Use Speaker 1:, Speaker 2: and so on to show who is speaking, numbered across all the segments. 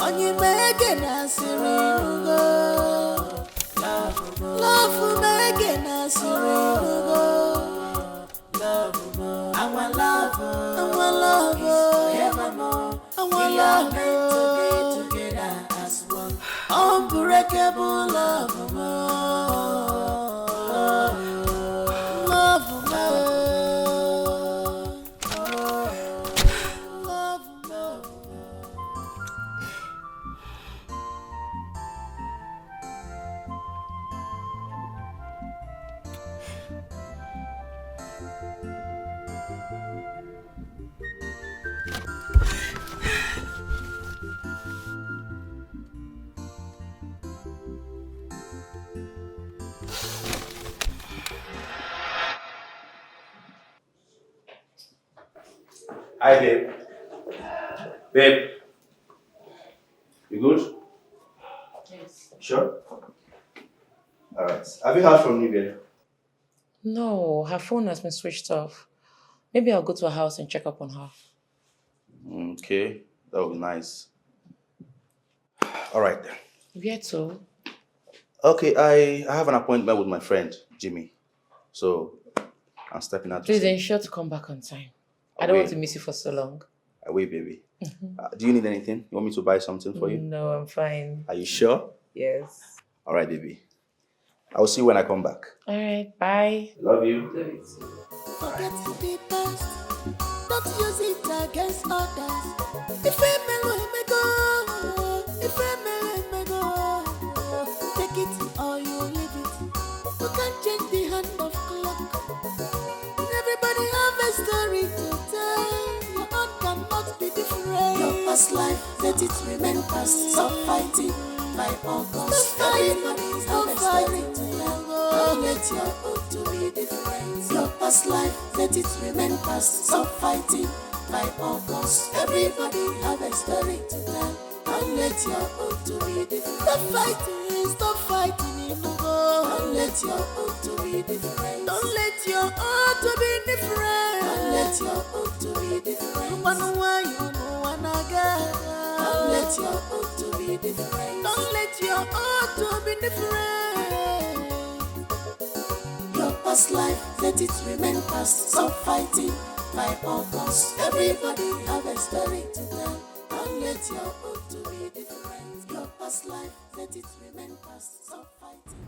Speaker 1: Onye mege na sirirugo. Love mege na sirirugo. Our love, forevermore. We are meant to be together as one. Unbreakable love, love,
Speaker 2: Hi, babe. Babe, you good?
Speaker 3: Yes.
Speaker 2: Sure? Alright. Have you heard from Nivea?
Speaker 3: No, her phone has been switched off. Maybe I'll go to her house and check up on her.
Speaker 2: Okay, that would be nice. Alright then.
Speaker 3: Where to?
Speaker 2: Okay, I have an appointment with my friend, Jimmy. So, I'm stepping out to
Speaker 3: Please
Speaker 2: see.
Speaker 3: ensure to come back on time. I
Speaker 2: I
Speaker 3: don't want
Speaker 2: will.
Speaker 3: to miss you for so long.
Speaker 2: I will, baby. Do you need anything? You want me to buy something for you?
Speaker 3: No, I'm fine.
Speaker 2: Are you sure?
Speaker 3: Yes.
Speaker 2: Alright, baby. I will see you when I come back.
Speaker 3: All right, bye.
Speaker 2: Love you.
Speaker 3: Love you too.
Speaker 1: forget the past. Don't use it against others. If I may go, if I may go, take it or you leave it. You can't change the hand of clock. Everybody have a story to tell. Your own cannot be different. Your past life, let it remain past. Stop fighting by all costs. Everybody have a story to tell. Don't let your own to be different. Your past life, let it remain past. Stop fighting by all costs. Everybody have a story to tell. Don't let your own to be different. Stop fighting, Inugo. Don't let your own to be different. Don't let your own to be different. Don't let your own to be different. Don't let your own to be different. Don't let your own to be different. Your past life, let it remain past. Stop fighting by all costs. Everybody have a story to tell. Don't let your own to be different. Your past life, let it remain past. Stop fighting.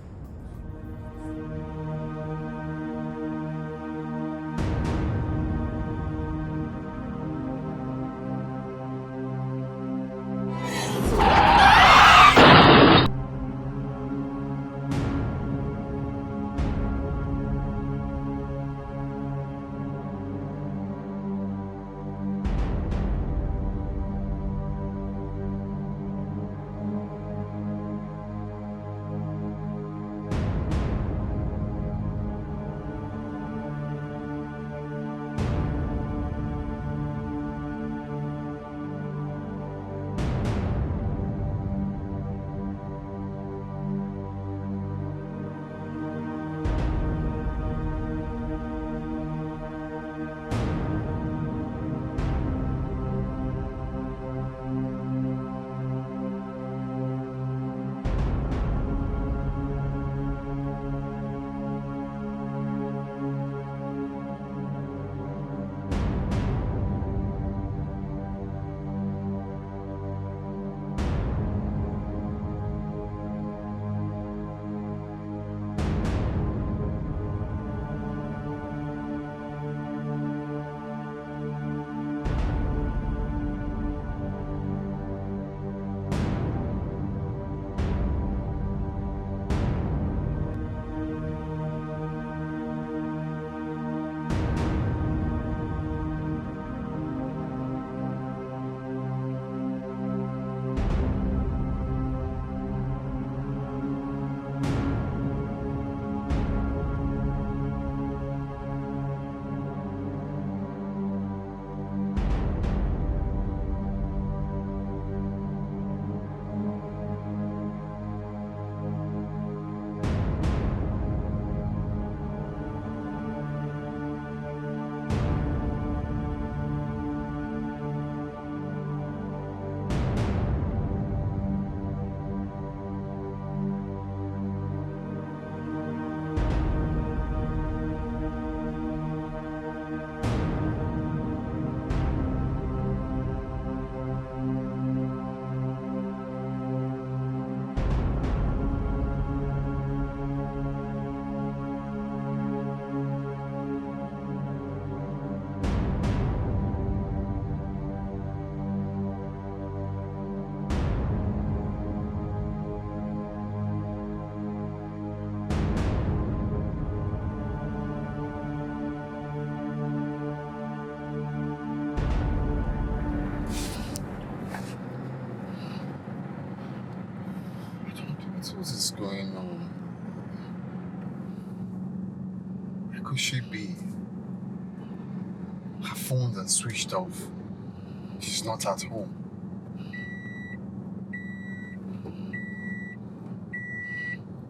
Speaker 4: What is going on? Where could she be? Her phones are switched off. She's not at home.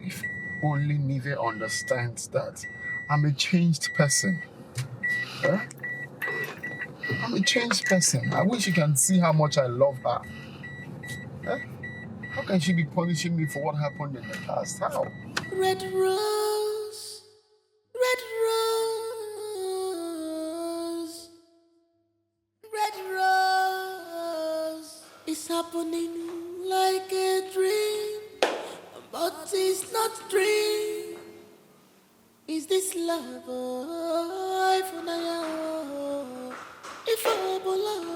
Speaker 4: If only Nive understands that I'm a changed person. Huh? I'm a changed person. I wish you can see how much I love her. Huh? How can she be punishing me for what happened in the past? How?
Speaker 1: Red rose, red rose, red rose. It's happening like a dream, but it's not dream. Is this love? If I love,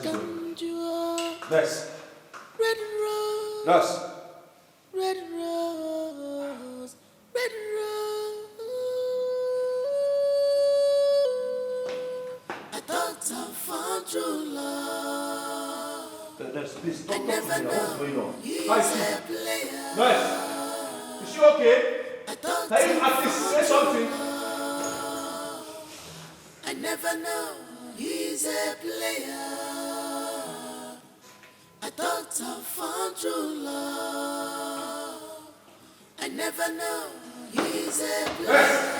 Speaker 1: can you?
Speaker 2: Nurse.
Speaker 1: Red rose.
Speaker 2: Nurse.
Speaker 1: Red rose, red rose. I thought I found true love.
Speaker 2: Nurse, please
Speaker 1: I
Speaker 2: don't
Speaker 1: never
Speaker 2: talk to me. What's going
Speaker 1: know
Speaker 2: on?
Speaker 1: he's
Speaker 2: Hi,
Speaker 1: a
Speaker 2: sis.
Speaker 1: player.
Speaker 2: Nurse, is she okay?
Speaker 1: I thought
Speaker 2: Can you at least say something?
Speaker 1: I never know he's a player. I thought I found true love. I never know he's a player.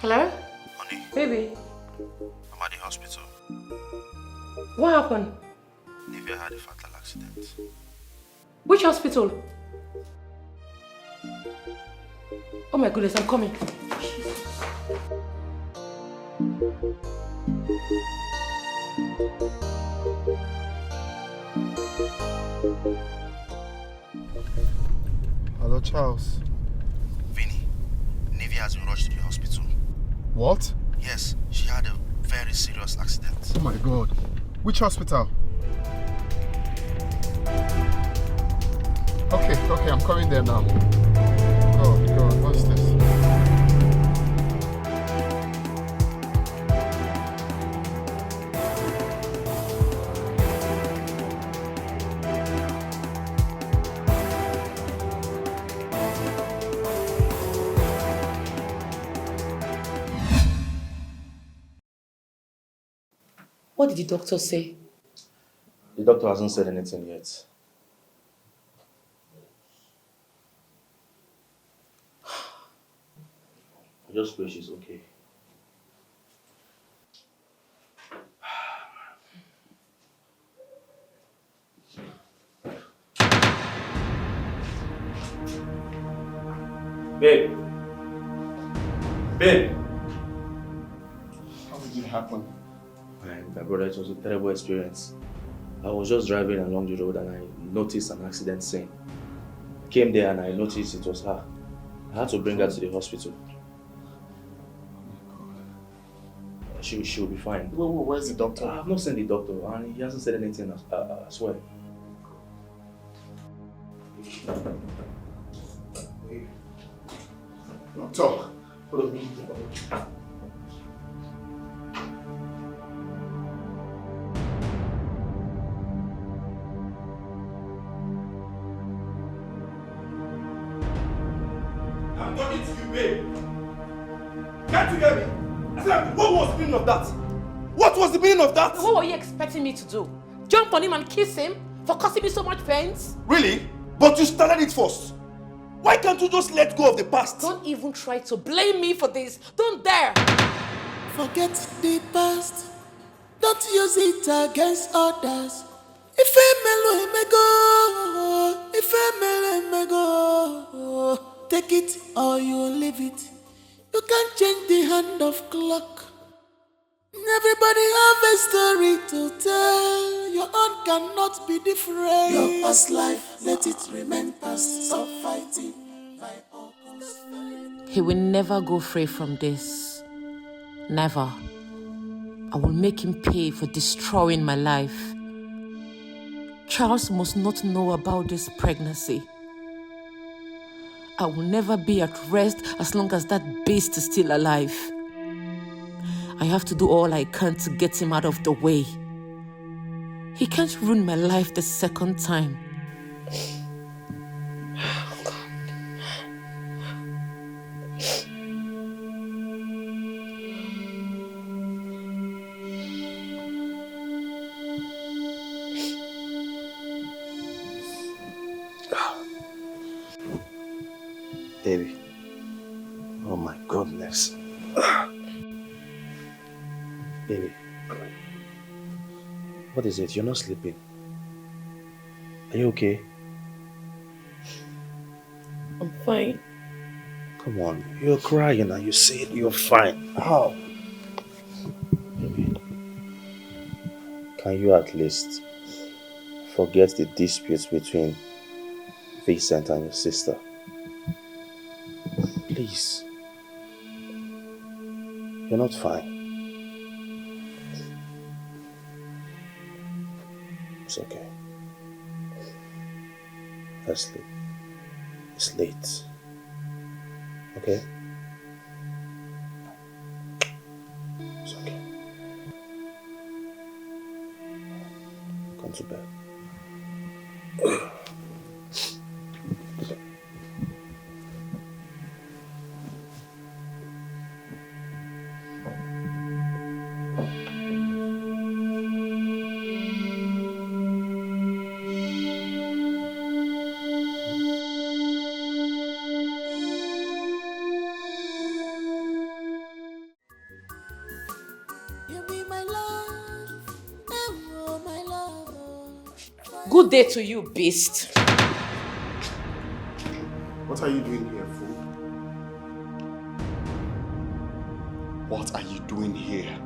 Speaker 3: Hello?
Speaker 2: Honey,
Speaker 3: Baby,
Speaker 2: I'm at the hospital.
Speaker 3: what happened?
Speaker 2: Nivea had a fatal accident.
Speaker 3: Which hospital? Oh my goodness, I'm coming.
Speaker 4: Hello, Charles.
Speaker 2: Vinny, Nivea has been rushed to the hospital.
Speaker 4: What?
Speaker 2: Yes, she had a very serious accident.
Speaker 4: Oh my God. Which hospital? Okay, I'm coming there now. God, what's this?
Speaker 3: What did the doctor say?
Speaker 2: The doctor hasn't said anything yet. I just pray she's okay. Babe. Babe.
Speaker 4: How did it happen?
Speaker 2: My brother, it was a terrible experience. I was just driving along the road and I noticed an accident scene. I came there and I noticed it was her. I had to bring her to the hospital. She will be fine.
Speaker 4: Where's the doctor?
Speaker 2: I have not seen the doctor and he hasn't said anything as well.
Speaker 4: Doctor.
Speaker 5: I'm talking to you, babe. Can't you hear me? I said, what was the meaning of that? What was the meaning of that?
Speaker 3: What were you expecting me to do? Jump on him and kiss him for causing me so much pains?
Speaker 5: Really? But you started it first. Why can't you just let go of the past?
Speaker 3: Don't even try to blame me for this. Don't dare.
Speaker 1: Forget the past. Don't use it against others. If a me go, if a me go, take it or you leave it. You can't change the hand of clock. Everybody have a story to tell. Your own cannot be different. Your past life, let it remain past. Stop fighting.
Speaker 3: He will never go free from this. Never. I will make him pay for destroying my life. Charles must not know about this pregnancy. I will never be at rest as long as that beast is still alive. I have to do all I can to get him out of the way. He can't ruin my life the second time.
Speaker 2: Baby. Oh my goodness. Baby. What is it? You're not sleeping. Are you okay?
Speaker 3: I'm fine.
Speaker 2: Come on. You're crying and you said you're fine. How? Baby. Can you at least forget the disputes between Vincent and your sister? Please. You're not fine. It's okay. Let's sleep. It's late. Okay? It's okay. Come to bed.
Speaker 1: You be my love, oh my love.
Speaker 3: Good day to you, beast.
Speaker 4: What are you doing here, fool? What are you doing here?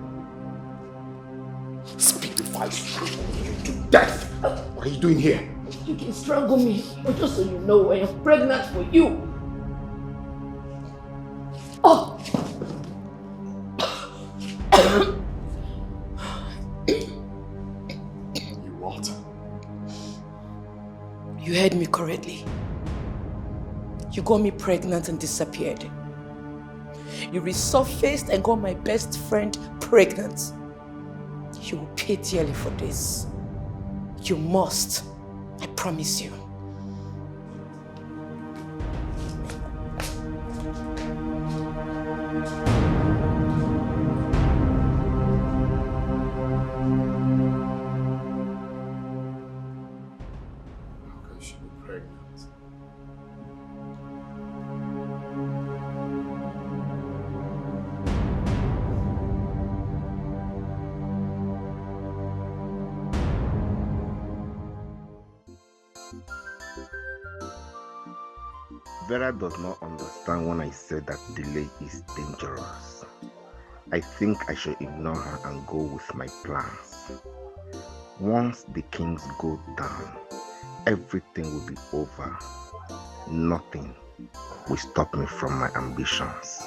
Speaker 4: Speak before I strangle you to death! What are you doing here?
Speaker 3: You can strangle me, but just so you know, I am pregnant for you. Oh!
Speaker 4: You what?
Speaker 3: You heard me correctly. You got me pregnant and disappeared. You resurfaced and got my best friend pregnant. You will pay dearly for this. You must. I promise you.
Speaker 4: How can she be pregnant?
Speaker 6: Vera does not understand when I said that delay is dangerous. I think I should ignore her and go with my plans. Once the kings go down, everything will be over. Nothing will stop me from my ambitions.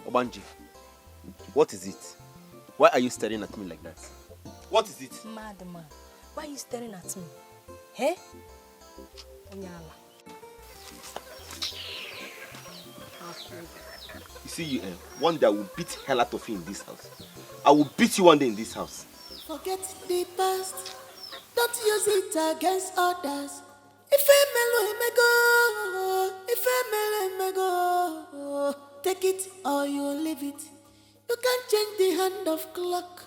Speaker 5: Obanji, what is it? Why are you staring at me like that? What is it?
Speaker 7: Madman, why are you staring at me? Hey? Onyala.
Speaker 5: You see, you, one day I will beat hell out of you in this house. I will beat you one day in this house.
Speaker 1: Forget the past. Don't use it against others. If a mellow may go, if a mellow may go, take it or you leave it. You can't change the hand of clock.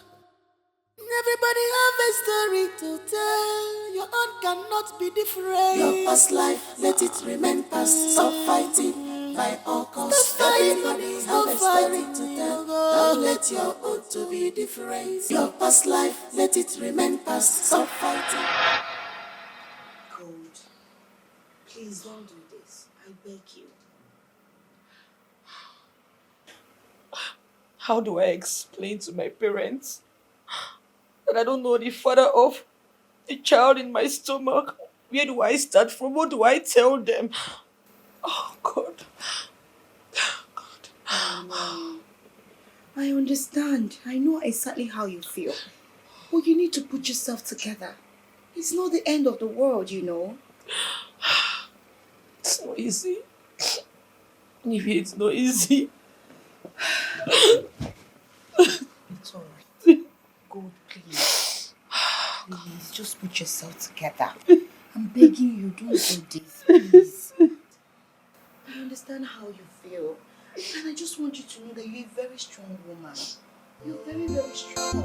Speaker 1: Everybody have a story to tell. Your own cannot be different. Your past life, let it remain past. Stop fighting by all costs. Everybody have a story to tell. Don't let your own to be different. Your past life, let it remain past. Stop fighting.
Speaker 8: Gold, please don't do this. I beg you.
Speaker 3: How do I explain to my parents that I don't know the father of the child in my stomach? Where do I start from? What do I tell them? Oh, God.
Speaker 8: I understand. I know exactly how you feel. But you need to put yourself together. It's not the end of the world, you know.
Speaker 3: It's not easy. Maybe it's not easy.
Speaker 8: It's alright. God, please. Please, just put yourself together. I'm begging you, don't do this, please. I understand how you feel. And I just want you to know that you're a very strong woman. You're very, very strong.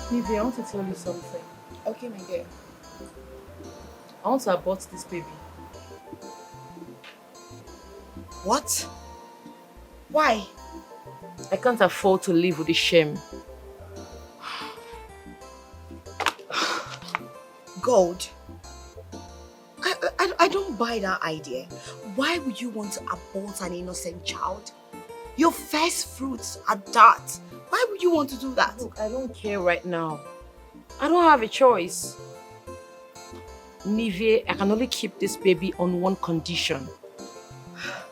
Speaker 3: Nivi, I want to tell you something.
Speaker 8: Okay, my dear.
Speaker 3: I want to abort this baby.
Speaker 8: What? Why?
Speaker 3: I can't afford to live with the shame.
Speaker 8: God, I don't buy that idea. Why would you want to abort an innocent child? Your first fruits are that. Why would you want to do that?
Speaker 3: Look, I don't care right now. I don't have a choice. Nivi, I can only keep this baby on one condition.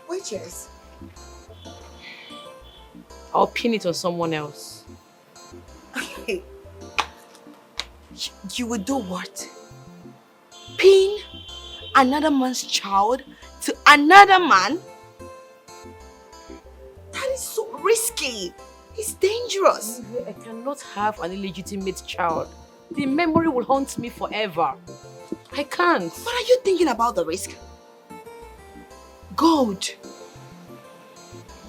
Speaker 8: Which is?
Speaker 3: I'll pin it on someone else.
Speaker 8: Okay. You would do what? Pin another man's child to another man? That is so risky. It's dangerous.
Speaker 3: Nivi, I cannot have an illegitimate child. The memory will haunt me forever. I can't.
Speaker 8: But are you thinking about the risk? God.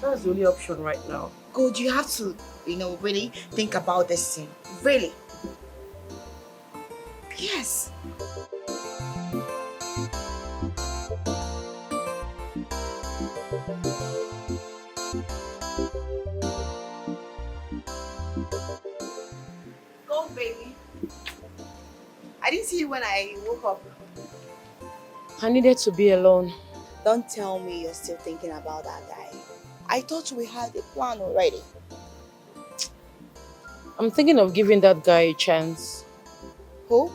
Speaker 3: That's the only option right now.
Speaker 8: God, you have to, really think about this thing. Really. Yes. Go, baby. I didn't see you when I woke up.
Speaker 3: I needed to be alone.
Speaker 8: Don't tell me you're still thinking about that guy. I thought we had a plan already.
Speaker 3: I'm thinking of giving that guy a chance.
Speaker 8: Who?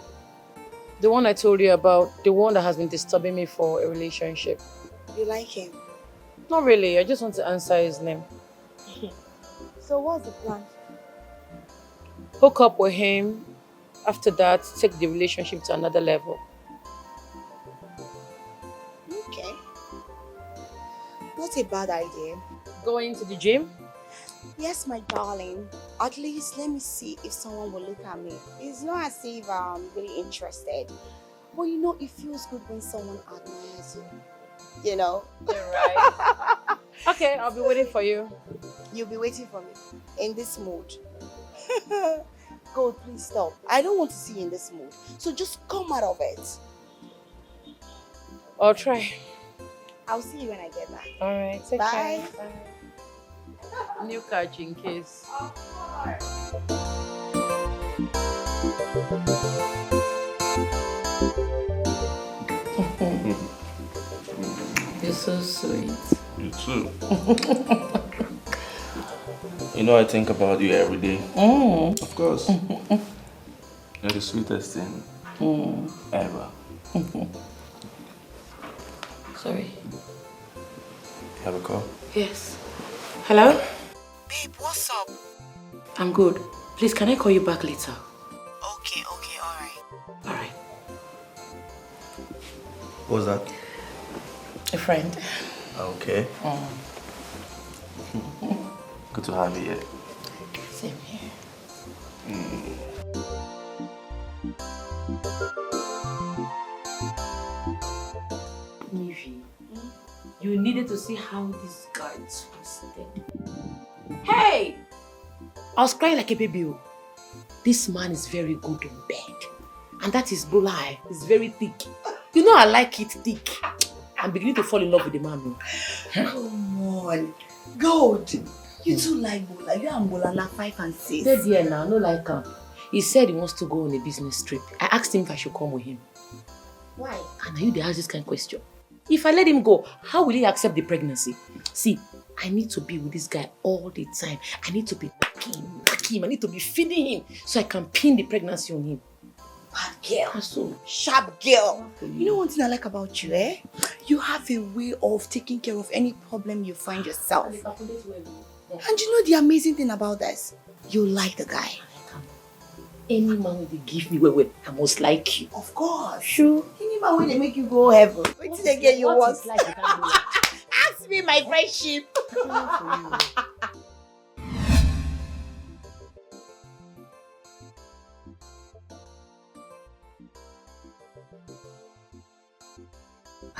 Speaker 3: The one I told you about, the one that has been disturbing me for a relationship.
Speaker 8: You like him?
Speaker 3: Not really, I just want to answer his name.
Speaker 8: So what's the plan?
Speaker 3: Hook up with him. After that, take the relationship to another level.
Speaker 8: Okay. Not a bad idea.
Speaker 3: Going to the gym?
Speaker 8: Yes, my darling. At least let me see if someone will look at me. It's not as if I'm really interested. But it feels good when someone admires you. You're
Speaker 3: right. Okay, I'll be waiting for you.
Speaker 8: You'll be waiting for me in this mood. God, please stop. I don't want to see you in this mood. So just come out of it.
Speaker 3: I'll try.
Speaker 8: I'll see you when I get back.
Speaker 3: Alright, take
Speaker 8: Bye.
Speaker 3: care. Bye. New catch in case. You're so sweet.
Speaker 2: You too. I think about you every day. Of course. You're the sweetest thing ever.
Speaker 3: Sorry.
Speaker 2: You have a call?
Speaker 3: Yes. Hello?
Speaker 8: Babe, what's up?
Speaker 3: I'm good. Please, can I call you back later?
Speaker 8: Okay, alright.
Speaker 3: Alright.
Speaker 2: What was that?
Speaker 3: A friend.
Speaker 2: Okay. Good to have you here.
Speaker 3: Same here. Nivi, you needed to see how this guy twisted. Hey! I was crying like a baby. This man is very good in bed. And that is bulai. It's very thick. I like it thick. I'm beginning to fall in love with the man.
Speaker 8: Come on. God. You too like Bola. You and Bola na 5 and 6.
Speaker 3: Stay there now, no like him. He said he wants to go on a business trip. I asked him if I should come with him.
Speaker 8: Why?
Speaker 3: And are you there ask this kind of question? If I let him go, how will he accept the pregnancy? See, I need to be with this guy all the time. I need to be knocking. him. I need to be feeding him so I can pin the pregnancy on him.
Speaker 8: Bad girl.
Speaker 3: So,
Speaker 8: Sharp girl. You know one thing I like about you, eh? You have a way of taking care of any problem you find yourself. And you know the amazing thing about this? You like the guy.
Speaker 3: any man will give me well, I must like you.
Speaker 8: Of course.
Speaker 3: Sure.
Speaker 8: Any man will they make you go heaven. What did they get you want?
Speaker 3: Like
Speaker 8: Ask me my friendship.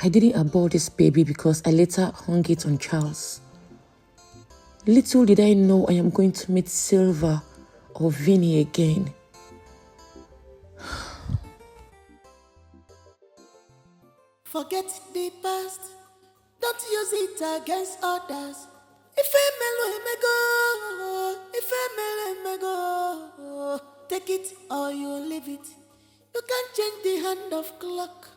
Speaker 3: I didn't abort this baby because I later hung it on Charles. Little did I know I am going to meet Silver or Vinny again.
Speaker 1: Forget the past, don't use it against others. If a may go, take it or you leave it. You can't change the hand of clock.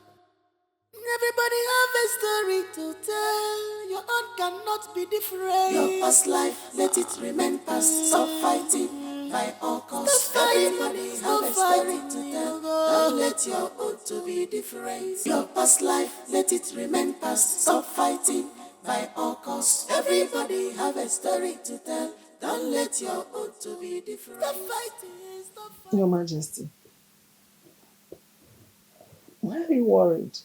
Speaker 1: Everybody have a story to tell. Your own cannot be different. Your past life, let it remain past. Stop fighting by all costs. Everybody have a story to tell. Don't let your own to be different. Your past life, let it remain past. Stop fighting by all costs. Everybody have a story to tell. Don't let your own to be different. Stop fighting. Stop fighting.
Speaker 9: Your Majesty, why are you worried?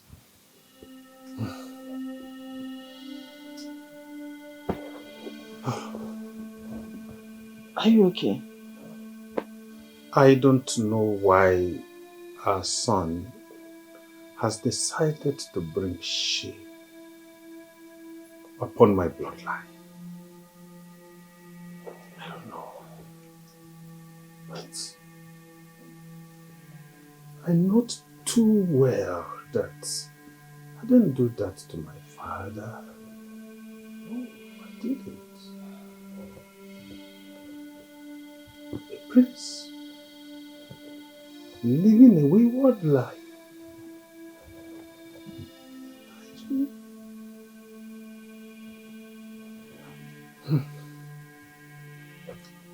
Speaker 9: Are you okay?
Speaker 10: I don't know why our son has decided to bring shame upon my bloodline. I don't know. But I know too well that I didn't do that to my father. No, I didn't. A prince living a wayward life.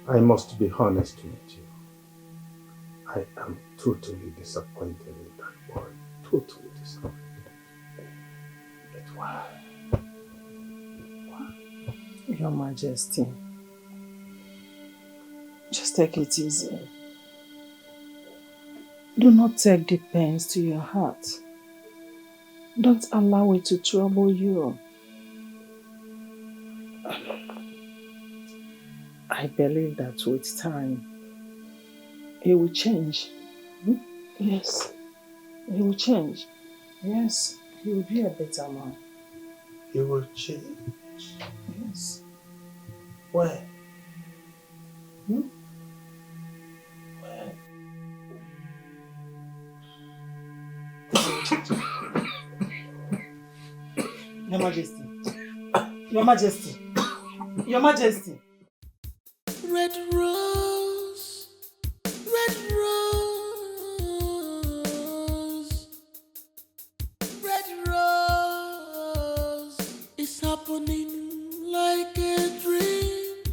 Speaker 10: I must be honest with you. I am totally disappointed in that boy. Totally disappointed. But why? Why?
Speaker 9: Your Majesty, just take it easy. Do not take the pains to your heart. Don't allow it to trouble you. I believe that with time, he will change. Yes, he will change. Yes, he will be a better man.
Speaker 10: He will change.
Speaker 9: Yes.
Speaker 10: Why?
Speaker 9: Hmm?
Speaker 10: Why?
Speaker 9: Your Majesty. Your Majesty. Your Majesty.
Speaker 1: Red rose, red rose, red rose. It's happening like a dream,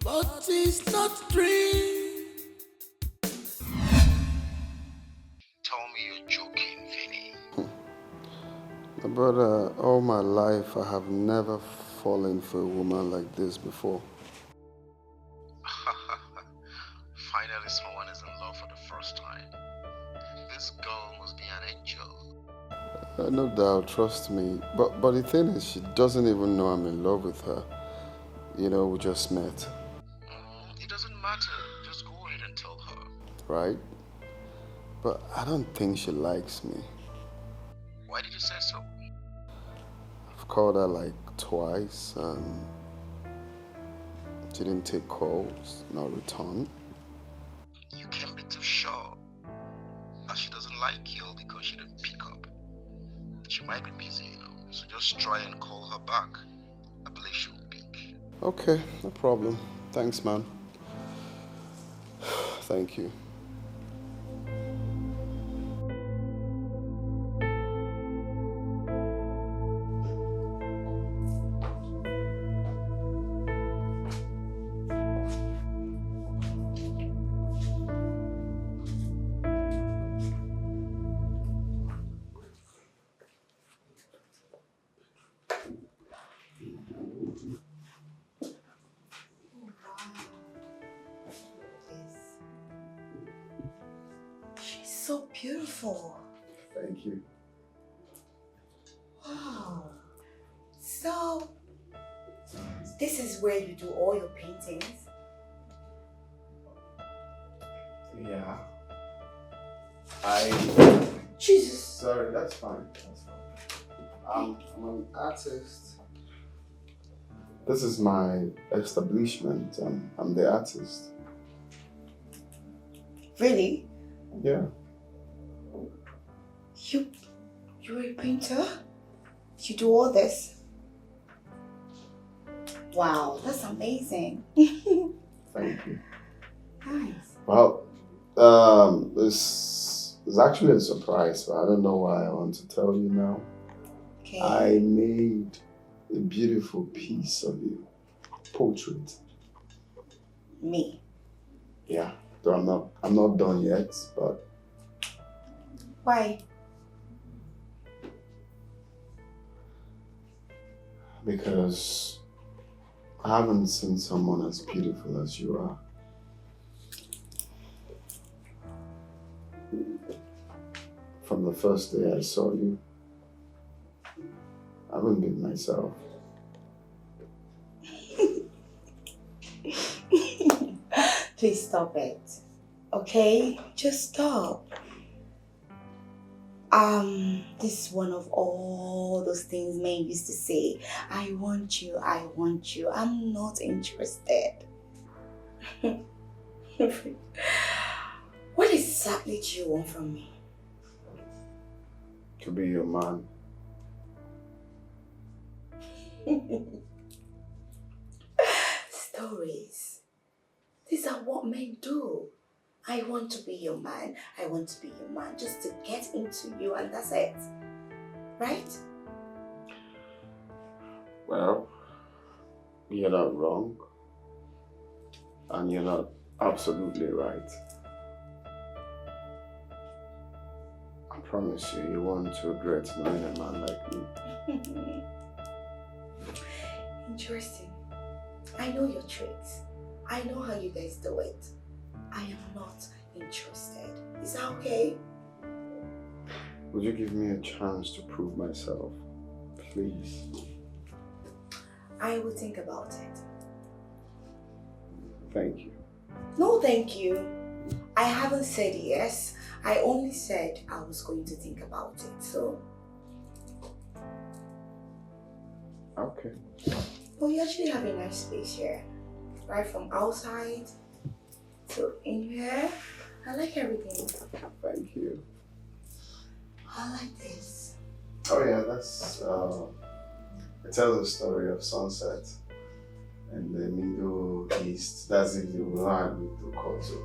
Speaker 1: but it's not dream.
Speaker 6: Tell me you're joking, Vinny.
Speaker 11: But all my life I have never fallen for a woman like this before.
Speaker 6: Finally someone is in love for the first time. This girl must be an angel.
Speaker 11: No doubt, trust me. But the thing is, she doesn't even know I'm in love with her. You know, we just met.
Speaker 6: It doesn't matter. Just go ahead and tell her.
Speaker 11: Right? But I don't think she likes me.
Speaker 6: Why did you say so?
Speaker 11: I've called her like twice and she didn't take calls, no return.
Speaker 6: You can't be too sure that she doesn't like you because she didn't pick up. She might be busy, you know, so just try and call her back. I believe she'll pick.
Speaker 11: Okay, no problem. Thanks, man. Thank you.
Speaker 8: so beautiful.
Speaker 11: Thank you.
Speaker 8: Wow. So, this is where you do all your paintings?
Speaker 11: Yeah.
Speaker 8: Jesus.
Speaker 11: Sorry, that's fine. That's fine. I'm an artist. This is my establishment. I'm the artist.
Speaker 8: Really?
Speaker 11: Yeah.
Speaker 8: You're a painter? You do all this? Wow, that's amazing.
Speaker 11: Thank you.
Speaker 8: Nice.
Speaker 11: Well, this is actually a surprise, but I don't know why I want to tell you now.
Speaker 8: Okay.
Speaker 11: I made a beautiful piece of you. Portrait.
Speaker 8: Me?
Speaker 11: Yeah. Though I'm not done yet, but
Speaker 8: Why?
Speaker 11: because I haven't seen someone as beautiful as you are. From the first day I saw you, I haven't been myself.
Speaker 8: Please stop it. Okay? Just stop. This is one of all those things men used to say. I want you, I want you. I'm not interested. What exactly do you want from me?
Speaker 11: To be your man.
Speaker 8: Stories. These are what men do. I want to be your man. I want to be your man just to get into you, and that's it. Right?
Speaker 11: Well, you're not wrong. And you're not absolutely right. I promise you, you won't regret knowing a man like me.
Speaker 8: Interesting. I know your tricks. I know how you guys do it. I am not interested. Is that okay?
Speaker 11: Would you give me a chance to prove myself? Please.
Speaker 8: I will think about it.
Speaker 11: Thank you.
Speaker 8: No, thank you. I haven't said yes. I only said I was going to think about it, so.
Speaker 11: Okay.
Speaker 8: But you actually have a nice space here. Right from outside to in here. I like everything.
Speaker 11: Thank you.
Speaker 8: I like this.
Speaker 11: Oh yeah, that's, it tells a story of sunset in the Middle East. That's in the land with the culture.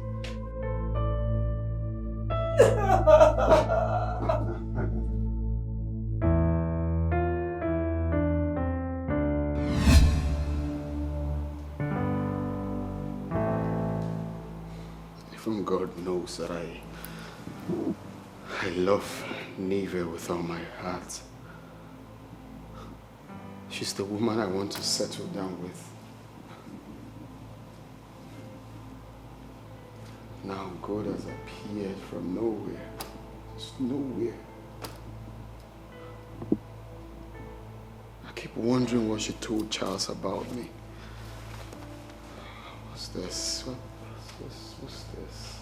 Speaker 11: Even God knows that I love Neve with all my heart. She's the woman I want to settle down with. Now God has appeared from nowhere. Just nowhere. I keep wondering what she told Charles about me. What's this? What's this?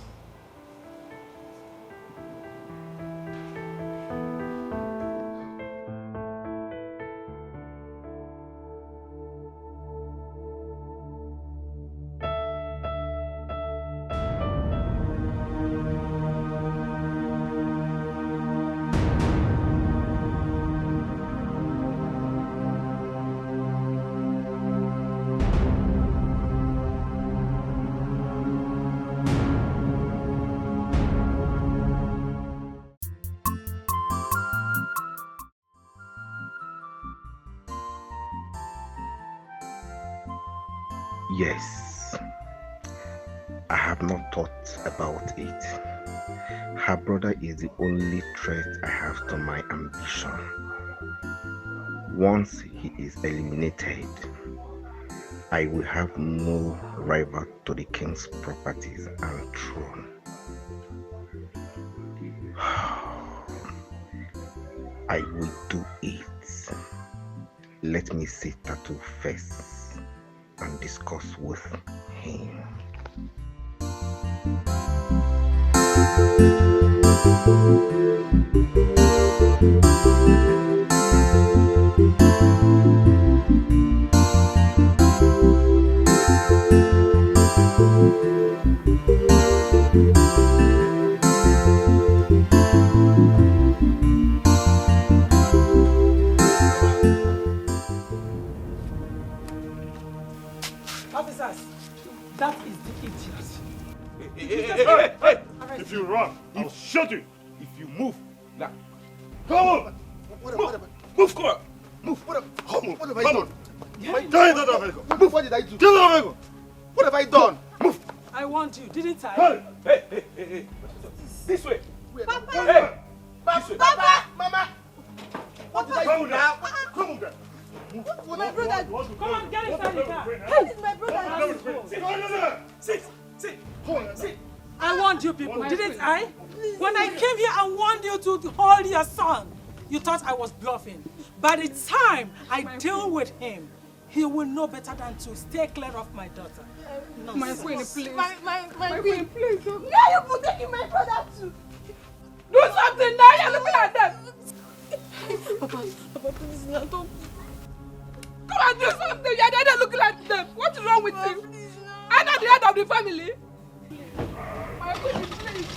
Speaker 6: Yes, I have not thought about it. Her brother is the only threat I have to my ambition. Once he is eliminated, I will have no rival to the king's properties and throne. I will do it. Let me see Tattoo first and discuss with him.
Speaker 9: Officers, that is the idiot.
Speaker 5: Hey! If you run, I'll shoot you. If you move, now. Come on! Move, come on! Move! What have I done? What did I do? Get out of vehicle! What have I done? Move!
Speaker 9: I warned you, didn't I?
Speaker 5: Hey! This way!
Speaker 8: Papa!
Speaker 5: Hey!
Speaker 8: Papa!
Speaker 11: Mama!
Speaker 8: What
Speaker 11: did I do now?
Speaker 5: Come on, girl!
Speaker 8: My brother!
Speaker 9: Come on, get inside the car!
Speaker 8: How did my brother?
Speaker 5: Sit!
Speaker 9: I warned you people, didn't I? When I came here and warned you to hold your son, you thought I was bluffing. By the time I deal with him, he will know better than to stay clear of my daughter.
Speaker 8: My queen, please. My queen, please. Now you're protecting my brother too.
Speaker 9: Do something now, you're looking at them.
Speaker 8: Papa, please, now don't.
Speaker 9: Come and do something, you're there looking at them. What's wrong with you? I'm not the head of the family. My queen, please.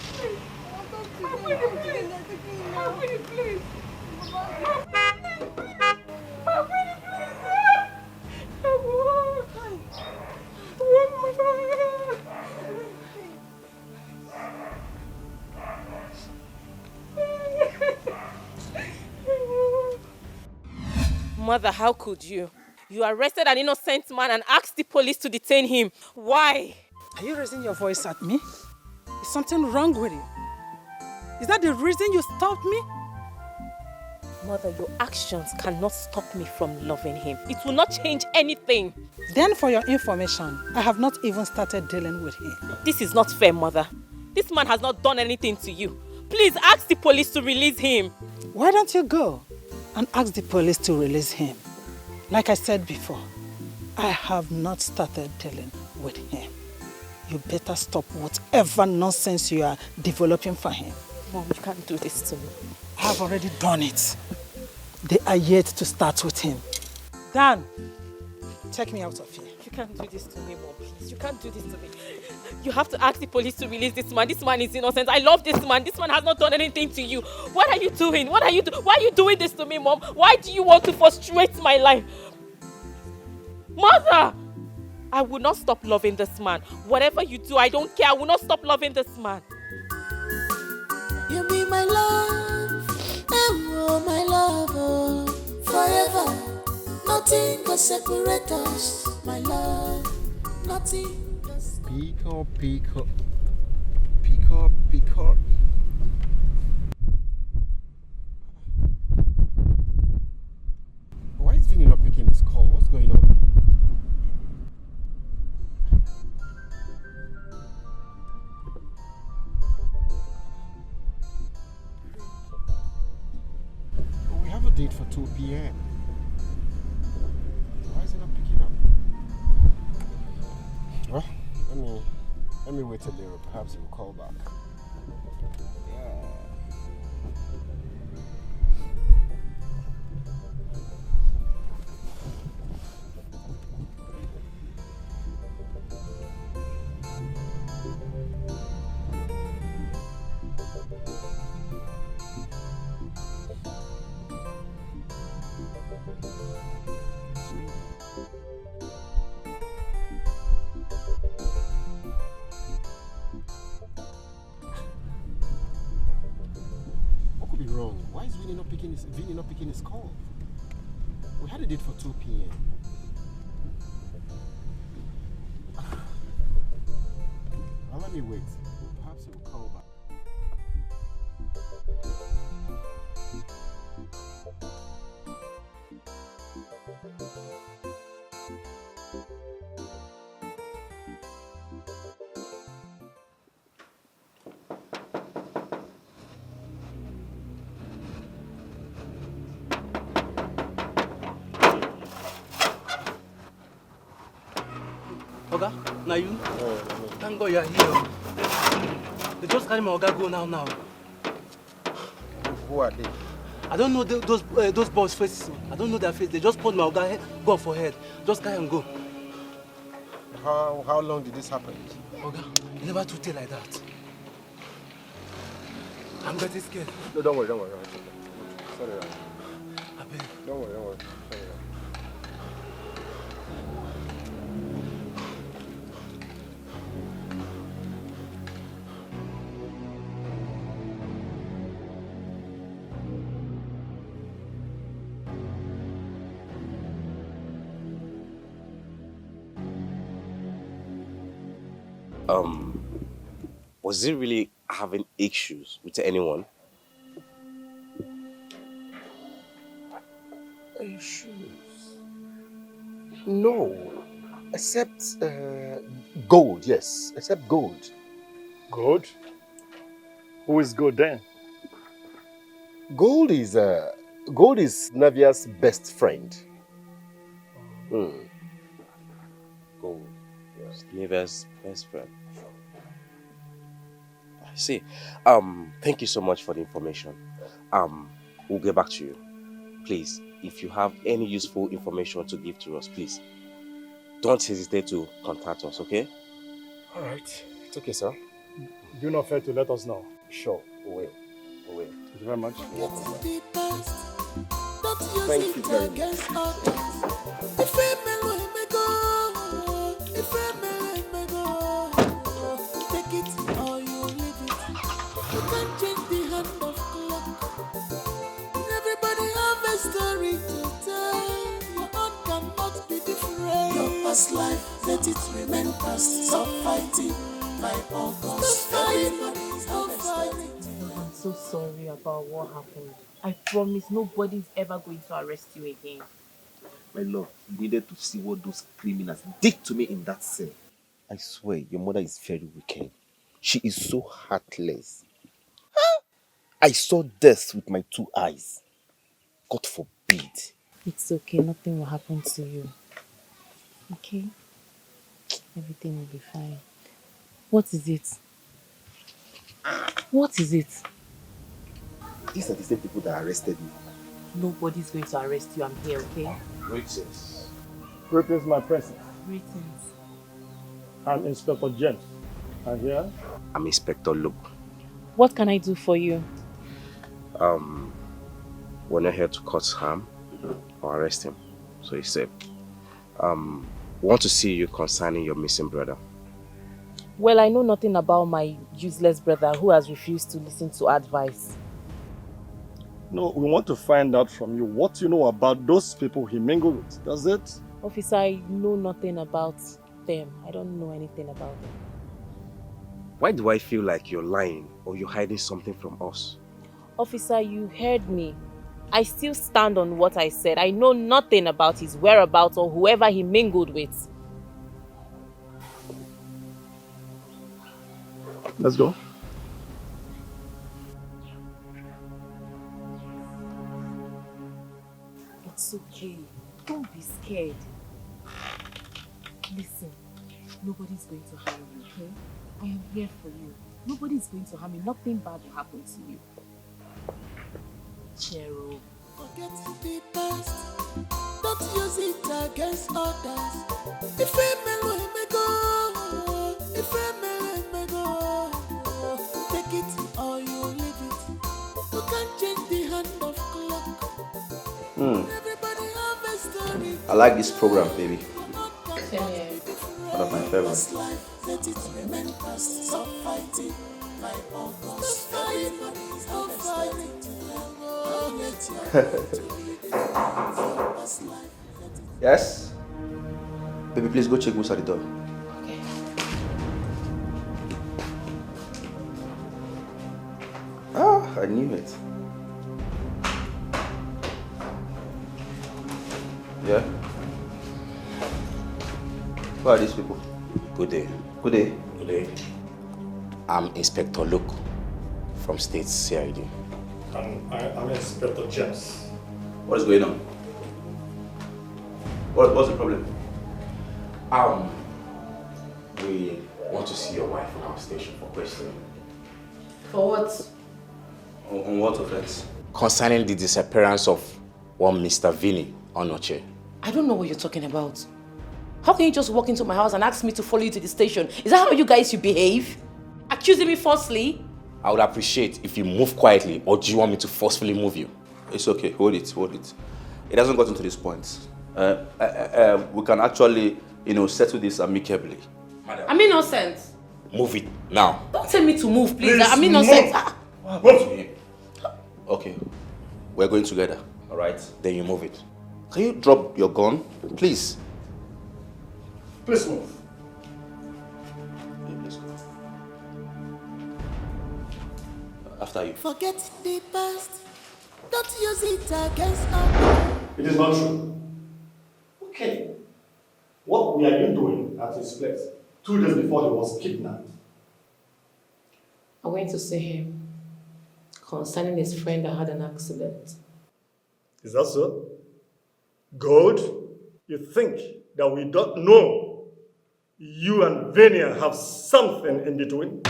Speaker 9: My queen, please. My queen, please. My queen,
Speaker 3: Mother, how could you? You arrested an innocent man and asked the police to detain him. Why?
Speaker 9: Are you raising your voice at me? Is something wrong with you? Is that the reason you stopped me?
Speaker 3: Mother, your actions cannot stop me from loving him. It will not change anything.
Speaker 9: Then for your information, I have not even started dealing with him.
Speaker 3: This is not fair, Mother. This man has not done anything to you. Please ask the police to release him.
Speaker 9: Why don't you go and ask the police to release him? Like I said before, I have not started dealing with him. You better stop whatever nonsense you are developing for him.
Speaker 3: Mom, you can't do this to me.
Speaker 9: I have already done it. They are yet to start with him. Dan, take me out of here.
Speaker 3: You can't do this to me, Mom, please. You can't do this to me. You have to ask the police to release this man. This man is innocent. I love this man. This man has not done anything to you. What are you doing? Why are you doing this to me, Mom? Why do you want to frustrate my life? Mother! I will not stop loving this man. Whatever you do, I don't care. I will not stop loving this man.
Speaker 1: You be my love, oh my love, oh, forever. Nothing can separate us, my love. Nothing.
Speaker 10: Peacock. Why is Vinny not picking his call? What's going on? We have a date for 2 p.m. Why is he not picking up? Well, let me wait a little. Perhaps he will call back. Yeah. Wrong. Why is Vinny not picking his call? We had a date for 2 p.m. Well, let me wait. Perhaps he will call back.
Speaker 12: Oga, now you? Thank God you're here. They just carry my Oga go now.
Speaker 13: Who are they?
Speaker 12: I don't know those boys' faces. I don't know their face. They just put my Oga gun for head. Just carry and go.
Speaker 13: How long did this happen?
Speaker 12: Oga, you never to tell like that. I'm getting scared.
Speaker 13: No, don't worry. Sorry.
Speaker 12: I beg.
Speaker 13: Don't worry. Sorry.
Speaker 14: Was he really having issues with anyone?
Speaker 13: Issues? No. Except gold, yes. Except gold.
Speaker 10: Gold? Who is Gold then?
Speaker 13: Gold is Navia's best friend.
Speaker 14: Gold. Yes. Neva's best friend. I see. Thank you so much for the information. We'll get back to you. Please, if you have any useful information to give to us, please don't hesitate to contact us, okay?
Speaker 13: All right. It's okay, sir.
Speaker 10: Do not fail to let us know.
Speaker 13: Sure, we will.
Speaker 10: Thank you very much.
Speaker 13: Thank you very
Speaker 1: Take it or you leave it. You can't change the hand of clock. Everybody have a story to tell. Your own cannot be different. Your past life, let it remain past. Stop fighting like August. Everybody's fighting.
Speaker 15: I'm so sorry about what happened. I promise nobody's ever going to arrest you again.
Speaker 6: My love, you needed to see what those criminals did to me in that cell. I swear, your mother is very wicked. She is so heartless. I saw death with my 2 eyes. God forbid.
Speaker 15: It's okay, nothing will happen to you. Okay? Everything will be fine. What is it? What is it?
Speaker 6: These are the same people that arrested me.
Speaker 15: Nobody's going to arrest you. I'm here, okay?
Speaker 10: Greetings. Greetings, my princess.
Speaker 15: Greetings.
Speaker 10: I'm Inspector James. And here?
Speaker 14: I'm Inspector Luke.
Speaker 15: What can I do for you?
Speaker 14: We're not here to cause harm or arrest him. So he said, we want to see you concerning your missing brother.
Speaker 15: Well, I know nothing about my useless brother who has refused to listen to advice.
Speaker 10: No, we want to find out from you what you know about those people he mingled with. That's it?
Speaker 15: Officer, I know nothing about them. I don't know anything about them.
Speaker 14: Why do I feel like you're lying or you're hiding something from us?
Speaker 15: Officer, you heard me. I still stand on what I said. I know nothing about his whereabouts or whoever he mingled with.
Speaker 10: Let's go.
Speaker 15: It's okay. Don't be scared. Listen, nobody's going to harm you, okay? I am here for you. Nobody's going to harm you. Nothing bad will happen to you. Cheer up.
Speaker 1: Forget the past. Don't use it against others. If may go, may go. Take it or you leave it. You can't change the hand of clock. Everybody have a story.
Speaker 2: I like this program, baby.
Speaker 15: Same here.
Speaker 2: One of my favorites.
Speaker 1: Let it remain past. Stop fighting like August. Stop fighting.
Speaker 2: Yes? Baby, please go check who's at the door.
Speaker 15: Okay.
Speaker 2: Ah, I knew it. Yeah? Who are these people?
Speaker 14: Good day.
Speaker 2: Good day.
Speaker 14: Good day. I'm Inspector Luke from State CID.
Speaker 10: I'm Inspector James.
Speaker 2: What is going on? What's the problem?
Speaker 16: We want to see your wife in our station for questioning.
Speaker 3: For what?
Speaker 16: On what offense? Concerning the disappearance of one Mr. Vinny Onoche.
Speaker 3: I don't know what you're talking about. How can you just walk into my house and ask me to follow you to the station? Is that how you guys should behave? Accusing me falsely?
Speaker 16: I would appreciate if you move quietly, or do you want me to forcefully move you?
Speaker 17: It's okay, hold it. It hasn't gotten to this point. We can actually, settle this amicably.
Speaker 3: I'm innocent.
Speaker 16: Move it now.
Speaker 3: Don't tell me to move, please.
Speaker 17: Please
Speaker 3: I'm innocent.
Speaker 17: move. Okay, we're going together, all right?
Speaker 16: Then you move it.
Speaker 17: Can you drop your gun, please?
Speaker 10: Please move.
Speaker 17: Yeah, let's go. After you.
Speaker 1: Forget the past. Don't use it against us.
Speaker 10: It is not true. Okay. What were you doing at his place 2 days before he was kidnapped?
Speaker 3: I went to see him concerning his friend that had an accident.
Speaker 10: Is that so? Good. You think that we don't know you and Vania have something in between?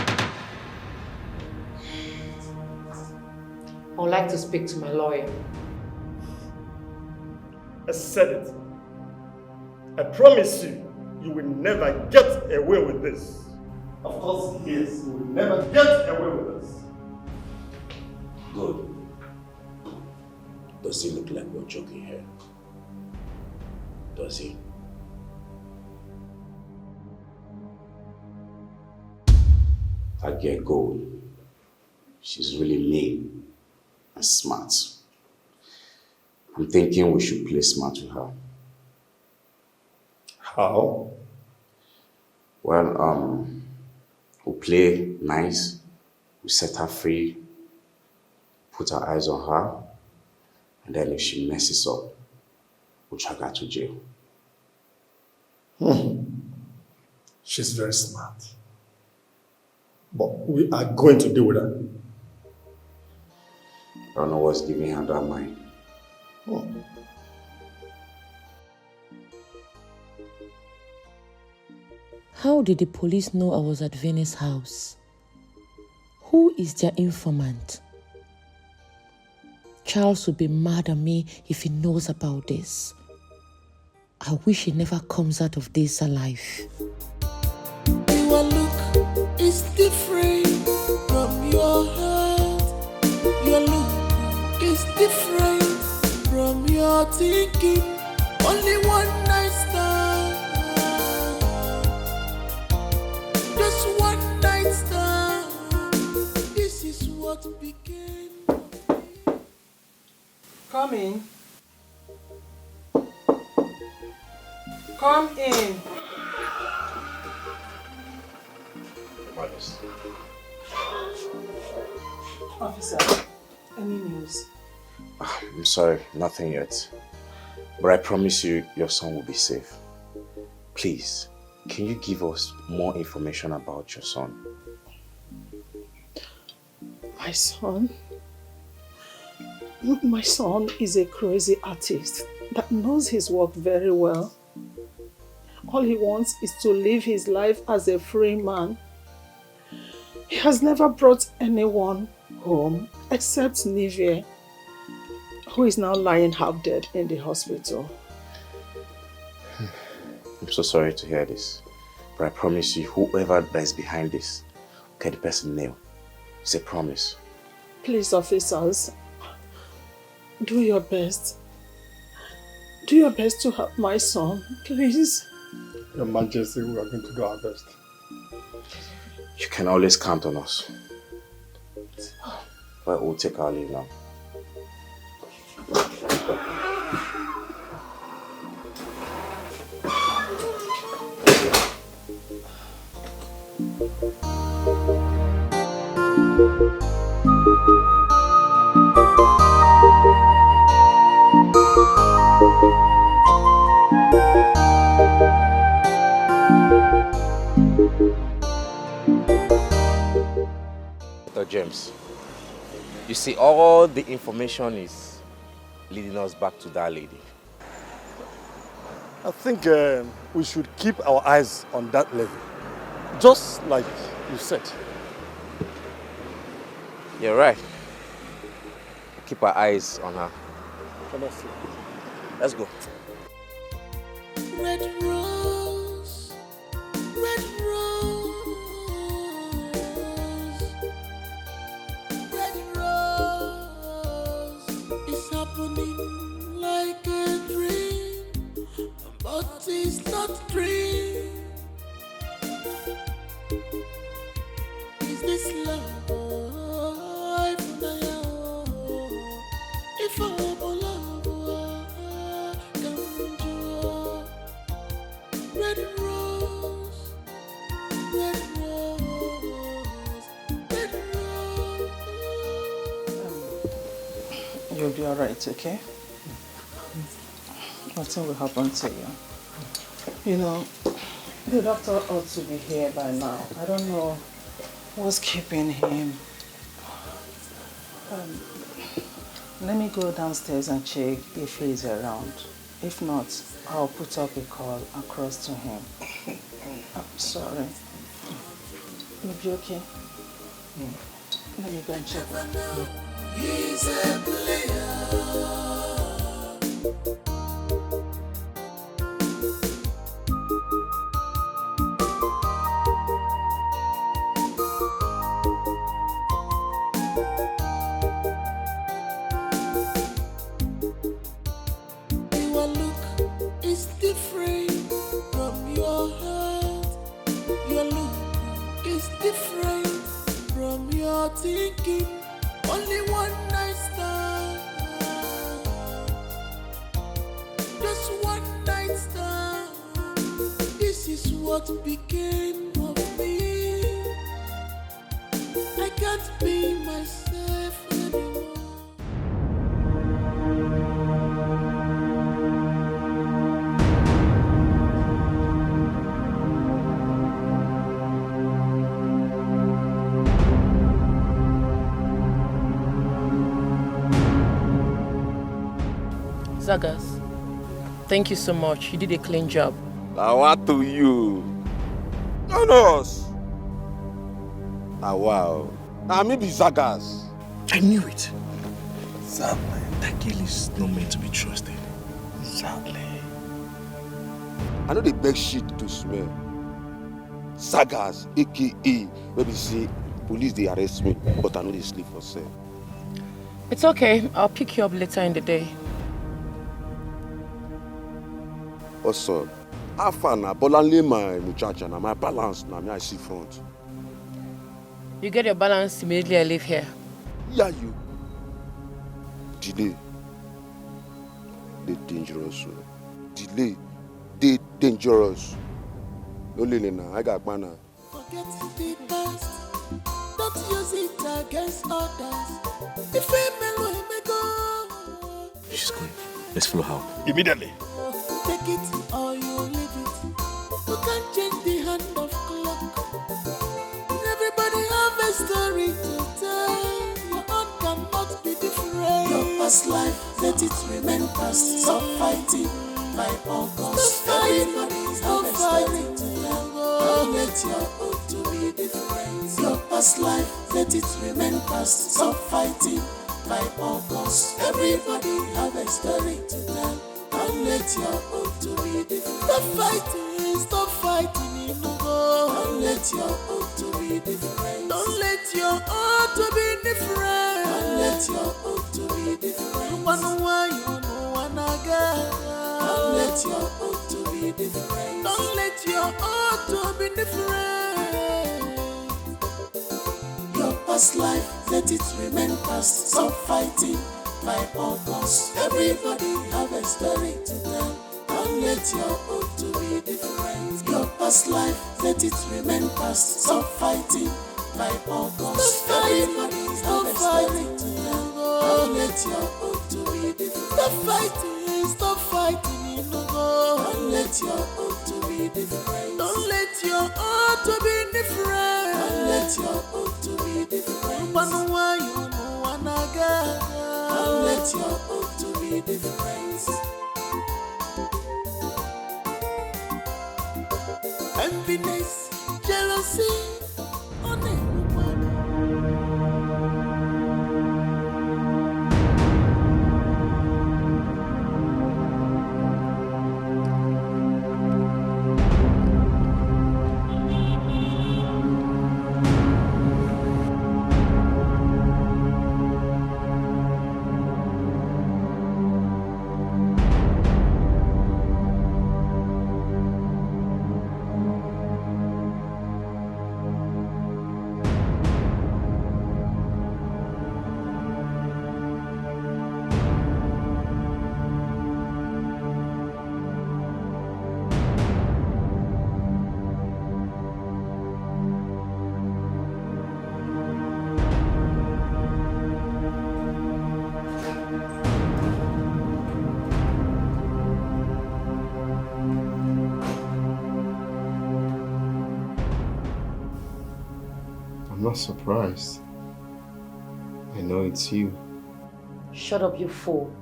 Speaker 3: I would like to speak to my lawyer.
Speaker 10: I said it. I promise you, you will never get away with this. Of course, yes, you will never get away with this.
Speaker 16: Good. Does it look like we're joking here? Does it? I get gold. She's really mean and smart. I'm thinking we should play smart with her.
Speaker 10: How?
Speaker 16: Well, we'll play nice, we set her free, put our eyes on her, and then if she messes up, we'll drag her to jail.
Speaker 10: She's very smart. But we are going to deal with her.
Speaker 16: I don't know what's giving her that mind.
Speaker 3: How did the police know I was at Vinny's house? Who is their informant? Charles would be mad at me if he knows about this. I wish he never comes out of this alive.
Speaker 1: Your look is different from your heart. Your look is different from your thinking. Only one night stand. Just one night stand. This is what became.
Speaker 9: Come in. Come in. Officer, any news?
Speaker 16: I'm sorry, nothing yet. But I promise you, your son will be safe. Please, can you give us more information about your son?
Speaker 18: My son? My son is a crazy artist that knows his work very well. All he wants is to live his life as a free man. He has never brought anyone home except Nivea, who is now lying half dead in the hospital.
Speaker 16: I'm so sorry to hear this, but I promise you, whoever that is behind this, will get the person nailed. It's a promise.
Speaker 18: Please, officers, do your best. Do your best to help my son, please.
Speaker 10: Your Majesty, we are going to do our best.
Speaker 16: You can always count on us. Well, we'll take our leave now. Dr. James, you see, all the information is leading us back to that lady.
Speaker 10: I think we should keep our eyes on that lady.
Speaker 13: Just like you said.
Speaker 14: You're right. Keep our eyes on her.
Speaker 13: Honestly.
Speaker 14: Let's go.
Speaker 1: Red rose, red rose, red rose. It's happening like a dream, but it's not a dream. Is this love? If I love, red rose, red rose, red rose.
Speaker 18: You'll be alright, okay? Nothing will happen to you. You know, the doctor ought to be here by now. I don't know what's keeping him. Let me go downstairs and check if he's around. If not, I'll put up a call across to him. I'm sorry. You'll be okay? Let me go and check.
Speaker 1: He's a player. Your look is different from your heart. Your look is different from your thinking. Only one night stand. Just one night stand. This is what became of me. I can't be myself anymore.
Speaker 3: Zagas, thank you so much. You did a clean job.
Speaker 5: Now what to you? No, us. Now wow. Now me be Zagas.
Speaker 10: I knew it. That girl is not meant to be trusted. Sadly.
Speaker 5: I know they beg shit to smell. Zagas, aka, maybe say police they arrest me, but I know they sleep for sale.
Speaker 3: It's okay. I'll pick you up later in the day.
Speaker 5: What's up? How far now? Bolanle my muchacha na my balance na me I see front.
Speaker 3: You get your balance immediately I leave here.
Speaker 5: Yeah, you. Delay. They dangerous. Delay. They dangerous. No lele na. I got mana.
Speaker 1: Forget the past. Don't use it against others. If a mellow may go.
Speaker 10: She's going. Let's follow her.
Speaker 5: Immediately.
Speaker 1: Take it or you leave it. You can't change the hand of clock. Everybody have a story to tell. Your own cannot be different. Your past life, let it remain past. Stop fighting my August. Everybody's have a story to tell. Don't let your own to be different. Your past life, let it remain past. Stop fighting my August. Everybody have a story to tell. Don't let your own to be different. Stop fighting, in the go. Don't let your own to be different. Don't let your own to be different. Don't let your own to be different. You wanna why you know one again. Don't let your own to be different. Don't let your own to be different. Your past life, let it remain past. Stop fighting my August. Everybody have a story to tell. Don't let your own to be different. Your past life, let it remain past. Stop fighting my August. Everybody have a story to tell. Don't let your own to be different. Stop fighting, in the go. Don't let your own to be different. Don't let your own to be different. Don't let your own to be different. You wanna why you know one again. Don't let your own to be different. Enviness, jealousy.
Speaker 10: not surprised. I know it's you.
Speaker 3: Shut up, you fool.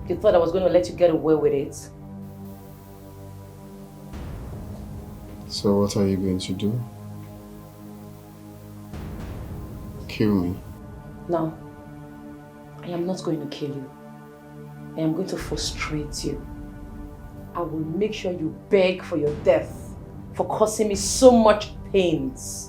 Speaker 3: You thought I was going to let you get away with it?
Speaker 10: So what are you going to do? Kill me?
Speaker 3: No. I am not going to kill you. I am going to frustrate you. I will make sure you beg for your death for causing me so much pains.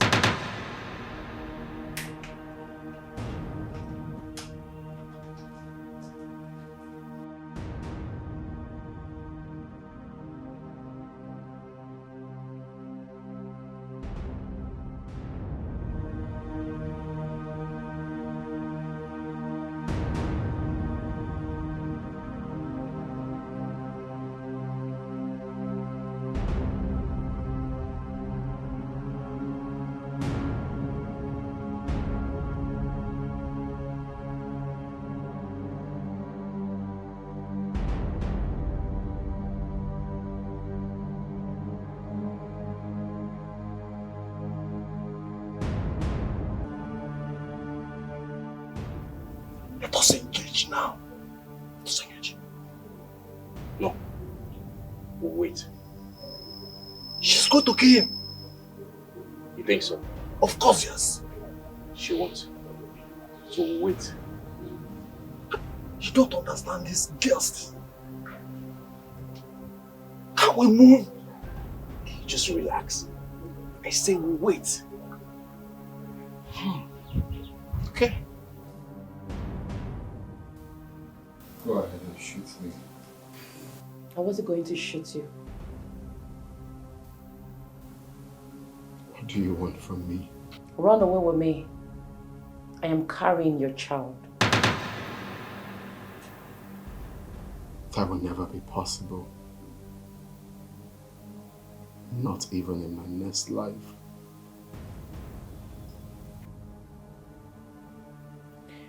Speaker 5: Let us engage now. Let us engage.
Speaker 14: No. Wait.
Speaker 5: She's going to kill him.
Speaker 14: You think so?
Speaker 5: Of course, yes.
Speaker 14: She won't. So wait.
Speaker 5: You don't understand this girls. Can we move?
Speaker 14: Just relax.
Speaker 5: I say wait. Okay.
Speaker 10: Go ahead and shoot me.
Speaker 3: I wasn't going to shoot you.
Speaker 10: What do you want from me?
Speaker 3: Run away with me. I am carrying your child.
Speaker 10: That will never be possible. Not even in my next life.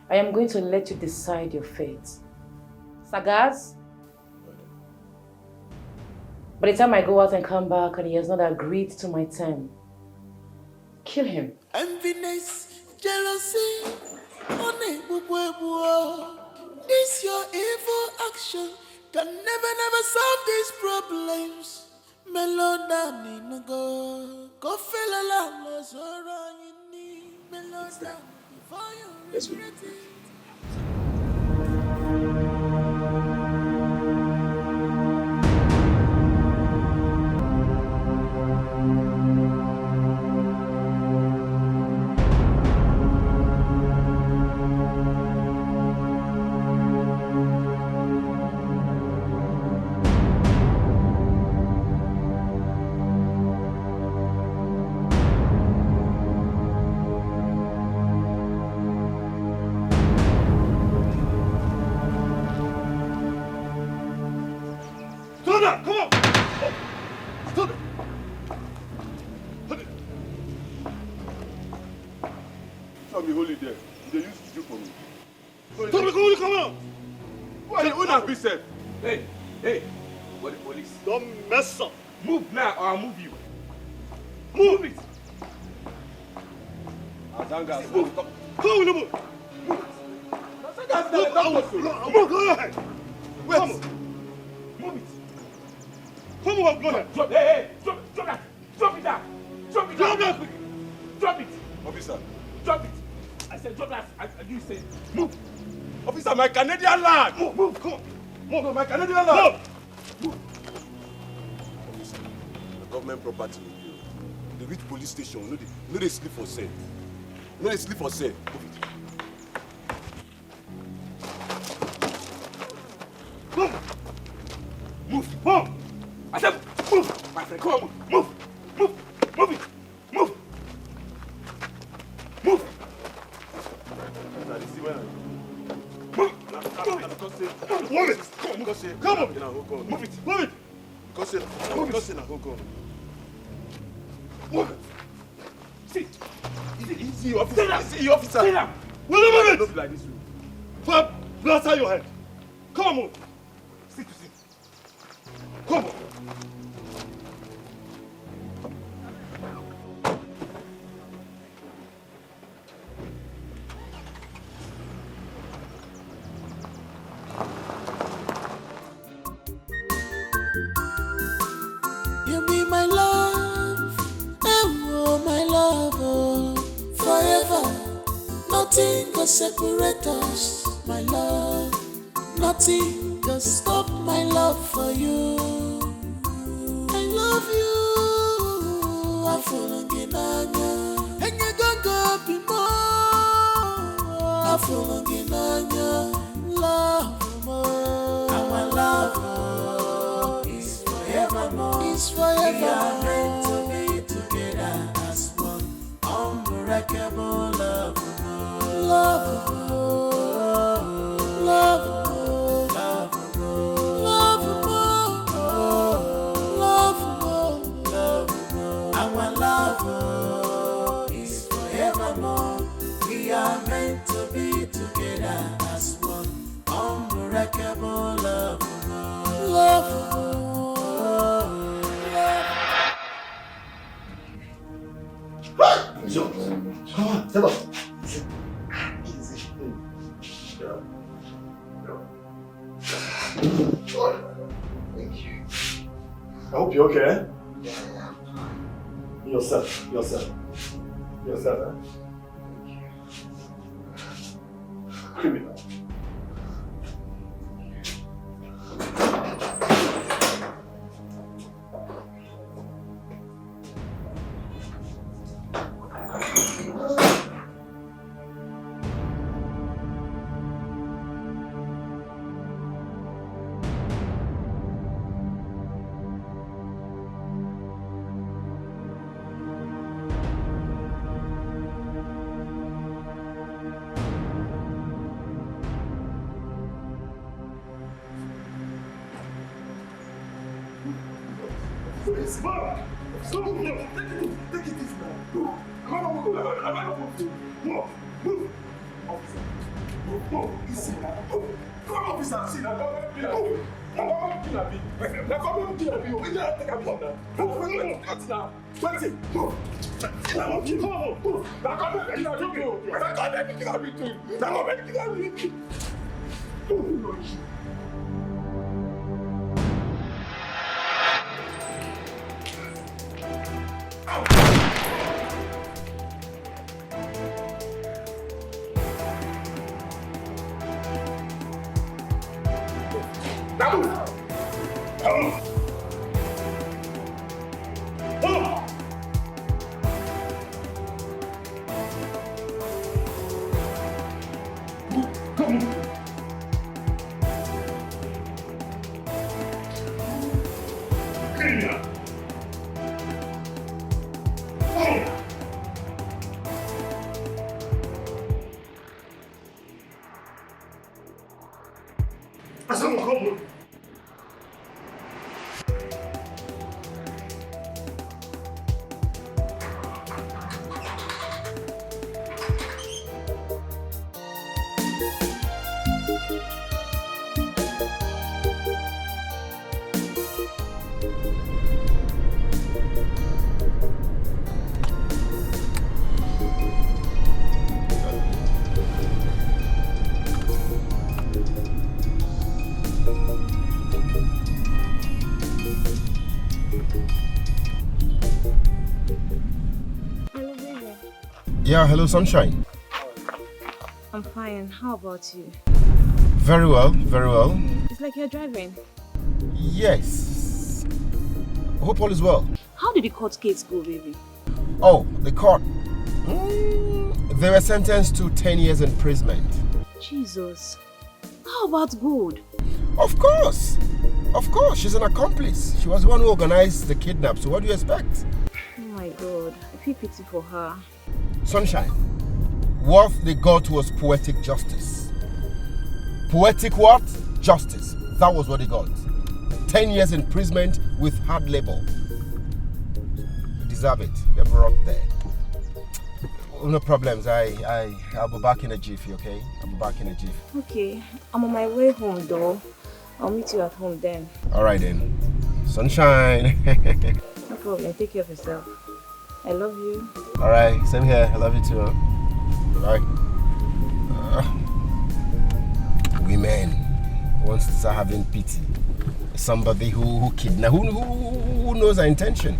Speaker 3: I am going to let you decide your fate. Sagaz? By the time I go out and come back and he has not agreed to my term, kill him.
Speaker 1: Enviness, jealousy, this your evil action can never solve these problems. Melodani no go feel alone, so you need melodani before you regret it.
Speaker 5: Come on! Stop it! Tell me, hold it there. They used to do for me. Stop it! Come on! Why you not be safe?
Speaker 17: Hey! What the police?
Speaker 5: Don't mess up!
Speaker 17: Move now or I'll move you.
Speaker 5: Move it!
Speaker 17: Azanga,
Speaker 5: move! Come on, move! Move! Go ahead! Wait! Move it! Come on, go ahead!
Speaker 17: Drop! Hey! Drop that! Drop it down! Drop it down!
Speaker 5: Drop that!
Speaker 17: Drop it!
Speaker 5: Officer!
Speaker 17: Drop it! I said drop that! You said
Speaker 5: move! Officer, my Canadian land! Move! Come on! Move! My Canadian land! Move!
Speaker 19: Officer, the government property with you. The rich police station, no they sleep for sale. No they sleep for sale. Move it.
Speaker 5: Move! Move! I said move! My friend, come on, move! Move! Move it! Move! Move! Move! Move it! Come on! Move it! Move it! Move it! See!
Speaker 19: Easy, officer! Easy, officer!
Speaker 5: Sit down! Will you move it? Don't be like this. Plaster your head! Come on, move! Sit to sit. Come on!
Speaker 1: Nothing can separate us, my love. Nothing can stop my love for you. I love you. I fall again. And you don't go be more. I fall again. Love more. Our love is forevermore. It's forever. We are meant to be together as one. Unbreakable love. Love. Love. Our love is forevermore. We are meant to be together as one. Unbreakable love. Love.
Speaker 10: Come on, stand up. Thank you. I hope you're okay. Yourself. Huh? Criminal.
Speaker 13: Yeah, hello, Sunshine.
Speaker 15: I'm fine. How about you?
Speaker 13: Very well, very well.
Speaker 15: It's like you're driving.
Speaker 13: Yes. Hope all is well.
Speaker 15: How did the court case go, baby?
Speaker 13: Oh, the court. They were sentenced to 10 years imprisonment.
Speaker 15: Jesus. How about Gold?
Speaker 13: Of course. Of course, she's an accomplice. She was the one who organized the kidnap, so what do you expect?
Speaker 15: Oh my God. I feel pity for her.
Speaker 13: Sunshine, what they got was poetic justice. Poetic what? Justice. That was what they got. 10 years imprisonment with hard labor. You deserve it. They brought there. No problems. I'll be back in a jiffy, okay? I'll be back in a jiffy.
Speaker 15: Okay. I'm on my way home, though. I'll meet you at home then.
Speaker 13: Alright then. Sunshine.
Speaker 15: No problem. Take care of yourself. I love you.
Speaker 13: Alright, same here. I love you too. Huh? Bye. Women wants to start having pity. Somebody who kidnapped, who knows her intention.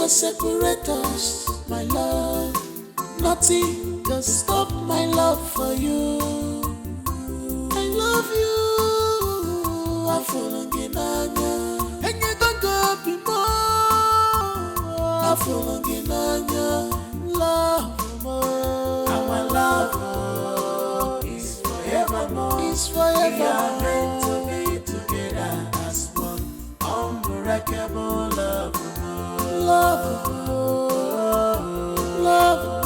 Speaker 1: go separate us, my love. Nothing can stop my love for you. I love you. I'm falling anya. And you don't go be more. I'm falling anya. Love more. Our love is forevermore. It's forever. We are meant to be together as one. Unbreakable love. Love. Love.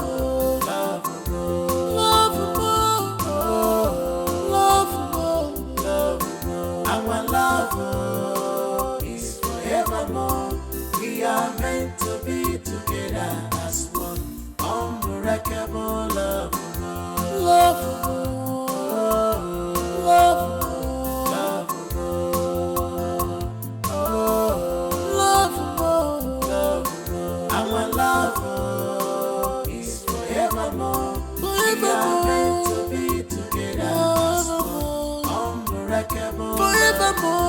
Speaker 1: Our love is forevermore. We are meant to be together as one. Unbreakable love. Love. Love. Love. Love. Our love is forevermore. We are meant to be together as one. Unbreakable. Forevermore.